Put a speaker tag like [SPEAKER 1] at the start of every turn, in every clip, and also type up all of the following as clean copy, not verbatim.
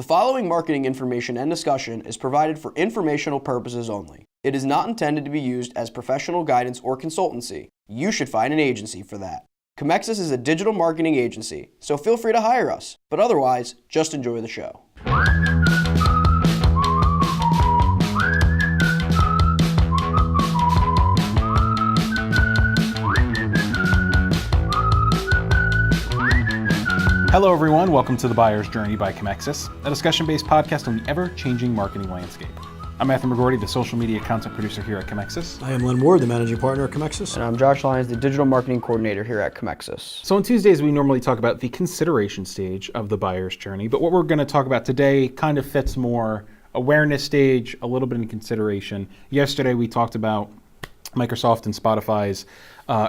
[SPEAKER 1] The following marketing information and discussion is provided for informational purposes only. It is not intended to be used as professional guidance or consultancy. You should find an agency for that. Comexis is a digital marketing agency, so feel free to hire us. But otherwise, just enjoy the show.
[SPEAKER 2] Hello everyone, welcome to The Buyer's Journey by Comexis, a discussion-based podcast on the ever-changing marketing landscape. I'm Matthew McGordy, the social media content producer here at Comexis.
[SPEAKER 3] I am Len Ward, the managing partner at Comexis.
[SPEAKER 1] And I'm Josh Lyons, the digital marketing coordinator here at Comexis.
[SPEAKER 2] So on Tuesdays, we normally talk about the consideration stage of the buyer's journey, but what we're going to talk about today kind of fits more awareness stage, a little bit in consideration. Yesterday, we talked about Microsoft and Spotify's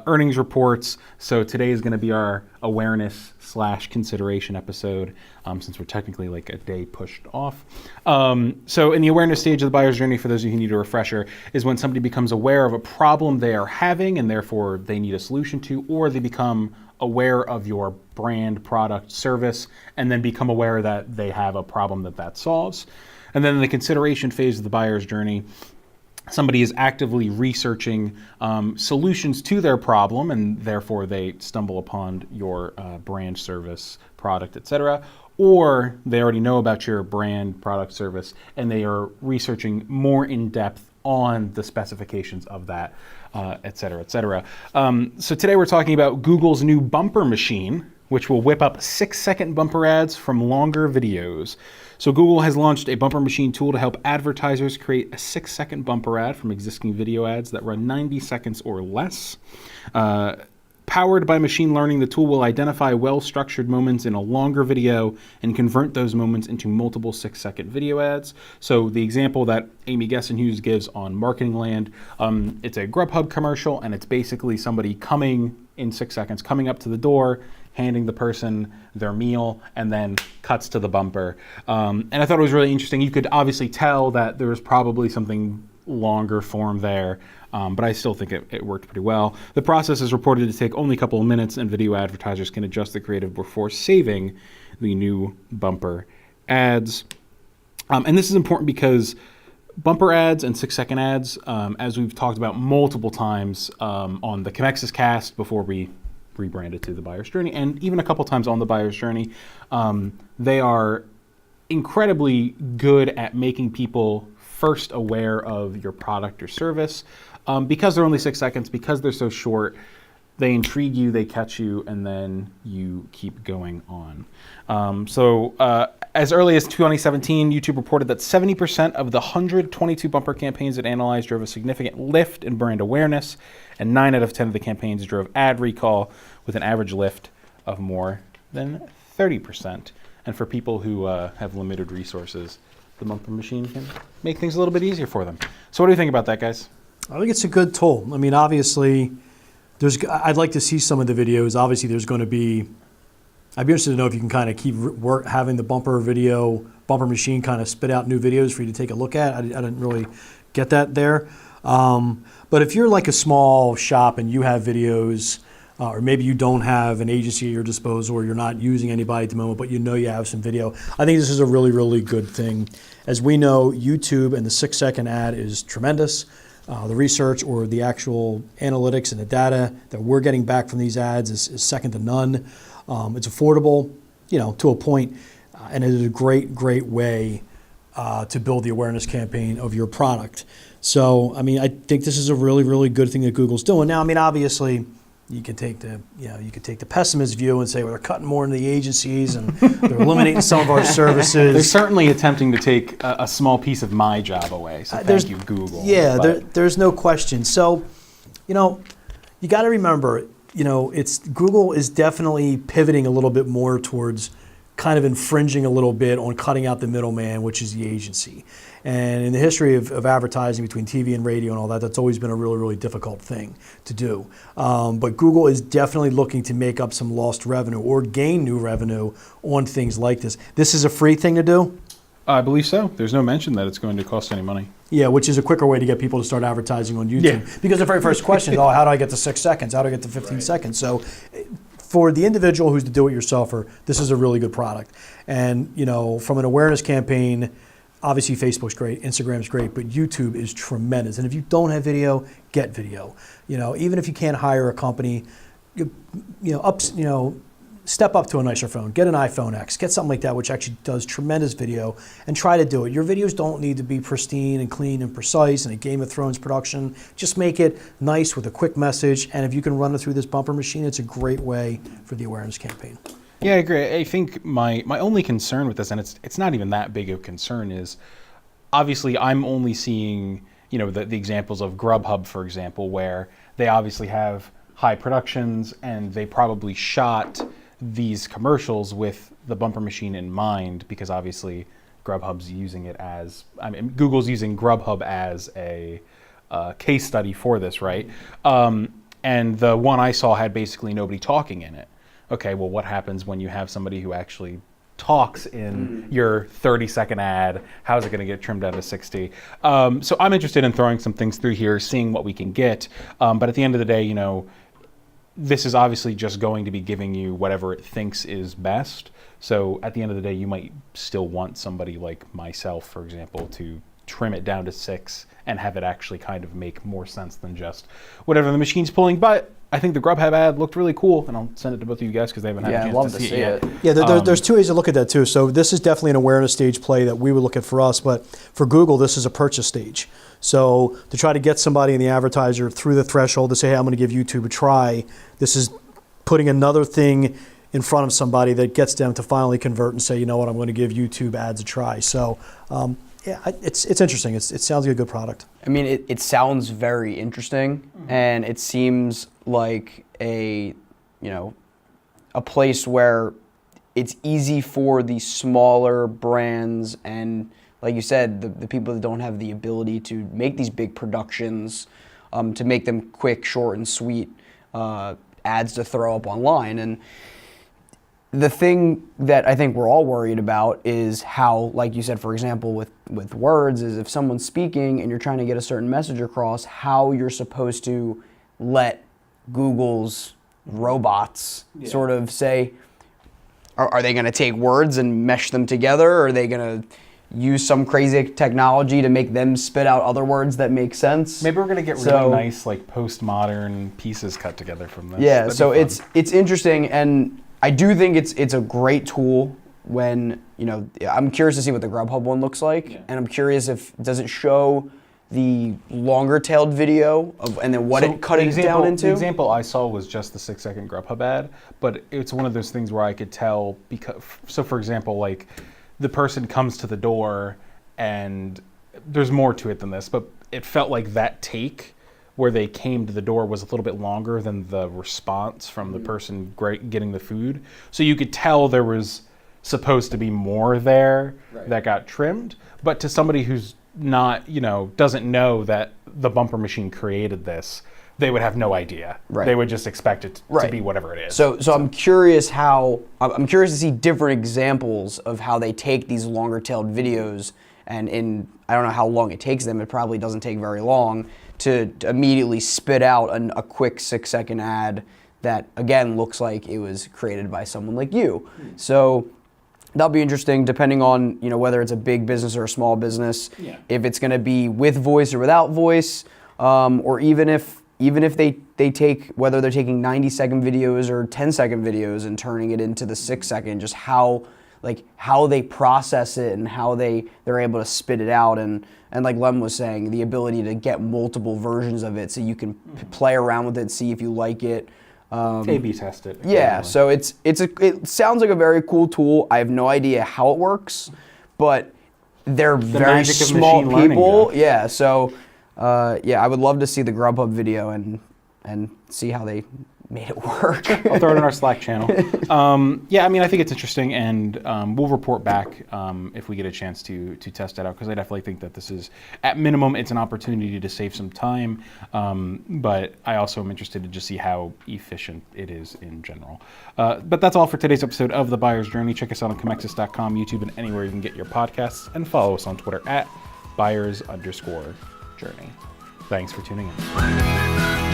[SPEAKER 2] earnings reports. So today is going to be our awareness/consideration episode, since we're technically like a day pushed off. So in the awareness stage of the buyer's journey, for those of you who need a refresher, is when somebody becomes aware of a problem they are having and therefore they need a solution to, or they become aware of your brand, product, service, and then become aware that they have a problem that solves. And then in the consideration phase of the buyer's journey, somebody is actively researching solutions to their problem, and therefore they stumble upon your brand, service, product, etc. Or they already know about your brand, product, service, and they are researching more in depth on the specifications of that, etc., etc. So today we're talking about Google's new bumper machine, which will whip up 6-second bumper ads from longer videos. So Google has launched a bumper machine tool to help advertisers create a 6-second bumper ad from existing video ads that run 90 seconds or less. Powered by machine learning, the tool will identify well-structured moments in a longer video and convert those moments into multiple 6-second video ads. So the example that Amy Gessenhughes gives on Marketing Land, it's a Grubhub commercial, and it's basically somebody coming in 6 seconds, coming up to the door, handing the person their meal, and then cuts to the bumper. And I thought it was really interesting. You could obviously tell that there was probably something longer form there, but I still think it worked pretty well. The process is reported to take only a couple of minutes, and video advertisers can adjust the creative before saving the new bumper ads. And this is important because bumper ads and 6-second ads, as we've talked about multiple times on the Comexis cast before we rebranded to the buyer's journey, and even a couple times on the buyer's journey, they are incredibly good at making people first aware of your product or service. Because they're only 6 seconds, because they're so short, they intrigue you, they catch you, and then you keep going on. As early as 2017, YouTube reported that 70% of the 122 bumper campaigns it analyzed drove a significant lift in brand awareness, and 9 out of 10 of the campaigns drove ad recall with an average lift of more than 30%. And for people who have limited resources, the bumper machine can make things a little bit easier for them. So what do you think about that, guys?
[SPEAKER 3] I think it's a good tool. I mean, obviously, I'd like to see some of the videos. Obviously, I'd be interested to know if you can kind of keep having the bumper machine kind of spit out new videos for you to take a look at. I didn't really get that there. But if you're like a small shop and you have videos, or maybe you don't have an agency at your disposal, or you're not using anybody at the moment, but you know you have some video, I think this is a really, really good thing. As we know, YouTube and the 6-second ad is tremendous. The research or the actual analytics and the data that we're getting back from these ads is second to none. It's affordable, to a point, and it is a great, great way to build the awareness campaign of your product. So, I mean, I think this is a really, really good thing that Google's doing. Now, I mean, obviously, you could take the pessimist view and say, well, they're cutting more into the agencies and they're eliminating some of our services.
[SPEAKER 2] They're certainly attempting to take a small piece of my job away. So thank you, Google.
[SPEAKER 3] Yeah, there's no question. So, you got to remember, Google is definitely pivoting a little bit more towards kind of infringing a little bit on cutting out the middleman, which is the agency. And in the history of advertising between TV and radio and all that, that's always been a really, really difficult thing to do. But Google is definitely looking to make up some lost revenue or gain new revenue on things like this. This is a free thing to do?
[SPEAKER 2] I believe so. There's no mention that it's going to cost any money.
[SPEAKER 3] Yeah, which is a quicker way to get people to start advertising on YouTube. Yeah. Because the very first question is, how do I get to 6 seconds? How do I get to 15 seconds? So for the individual who's the do-it-yourselfer, this is a really good product. And from an awareness campaign, obviously Facebook's great, Instagram's great, but YouTube is tremendous. And if you don't have video, get video. Even if you can't hire a company, step up to a nicer phone. Get an iPhone X. Get something like that, which actually does tremendous video, and try to do it. Your videos don't need to be pristine and clean and precise and a Game of Thrones production. Just make it nice with a quick message, and if you can run it through this bumper machine, it's a great way for the awareness campaign.
[SPEAKER 2] Yeah, I agree. I think my only concern with this, and it's not even that big of a concern, is obviously I'm only seeing the examples of Grubhub, for example, where they obviously have high productions and they probably shot these commercials with the bumper machine in mind, because obviously Grubhub's using it as, Google's using Grubhub as a case study for this, right? And the one I saw had basically nobody talking in it. Okay, well, what happens when you have somebody who actually talks in your 30-second ad? How's it going to get trimmed down to 60? So I'm interested in throwing some things through here, seeing what we can get. But at the end of the day, this is obviously just going to be giving you whatever it thinks is best. So at the end of the day, you might still want somebody like myself, for example, to trim it down to 6 and have it actually kind of make more sense than just whatever the machine's pulling. But I think the Grubhub ad looked really cool, and I'll send it to both of you guys because they haven't had a chance to see it yet.
[SPEAKER 3] Yeah, there's two ways to look at that too. So this is definitely an awareness stage play that we would look at for us, but for Google, this is a purchase stage. So to try to get somebody in the advertiser through the threshold to say, hey, I'm going to give YouTube a try, this is putting another thing in front of somebody that gets them to finally convert and say, you know what, I'm going to give YouTube ads a try. So it's interesting. It sounds like a good product.
[SPEAKER 1] I mean, it sounds very interesting, and it seems like a place where it's easy for the smaller brands and, like you said, the people that don't have the ability to make these big productions, to make them quick, short, and sweet ads to throw up online. And the thing that I think we're all worried about is how, like you said, for example, with words, is if someone's speaking and you're trying to get a certain message across, how you're supposed to let Google's robots sort of say, are they going to take words and mesh them together? Or are they going to use some crazy technology to make them spit out other words that make sense?
[SPEAKER 2] Maybe we're going to get really nice, like, postmodern pieces cut together from this.
[SPEAKER 1] Yeah, so it's interesting, and I do think it's a great tool when, I'm curious to see what the Grubhub one looks like, and I'm curious does it show the longer tailed video and then what it cut it down into?
[SPEAKER 2] The example I saw was just the 6-second Grubhub ad, but it's one of those things where I could tell so for example, like, the person comes to the door, and there's more to it than this, but it felt like that take where they came to the door was a little bit longer than the response from the person getting the food. So you could tell there was supposed to be more there that got trimmed. But to somebody who's not, doesn't know that the bumper machine created this, they would have no idea.
[SPEAKER 1] Right.
[SPEAKER 2] They would just expect it to be whatever it is.
[SPEAKER 1] So I'm curious I'm curious to see different examples of how they take these longer tailed videos, and I don't know how long it takes them. It probably doesn't take very long to immediately spit out a quick 6-second ad that, again, looks like it was created by someone like you. So that'll be interesting, depending on whether it's a big business or a small business. Yeah. If it's going to be with voice or without voice, or even if they take, whether they're taking 90-second videos or 10-second videos and turning it into the 6-second, just how they process it and how they're able to spit it out, and like Lem was saying, the ability to get multiple versions of it so you can play around with it, see if you like it.
[SPEAKER 2] A/B test it.
[SPEAKER 1] Yeah, so it sounds like a very cool tool. I have no idea how it works, but they're very small people. Yeah, so I would love to see the Grubhub video and see how they made it work.
[SPEAKER 2] I'll throw it in our Slack channel. I think it's interesting, and we'll report back if we get a chance to test it out, because I definitely think that this is, at minimum, it's an opportunity to save some time, but I also am interested to just see how efficient it is in general. But that's all for today's episode of The Buyer's Journey. Check us out on Comexis.com, YouTube, and anywhere you can get your podcasts, and follow us on Twitter at @buyers_journey. Thanks for tuning in.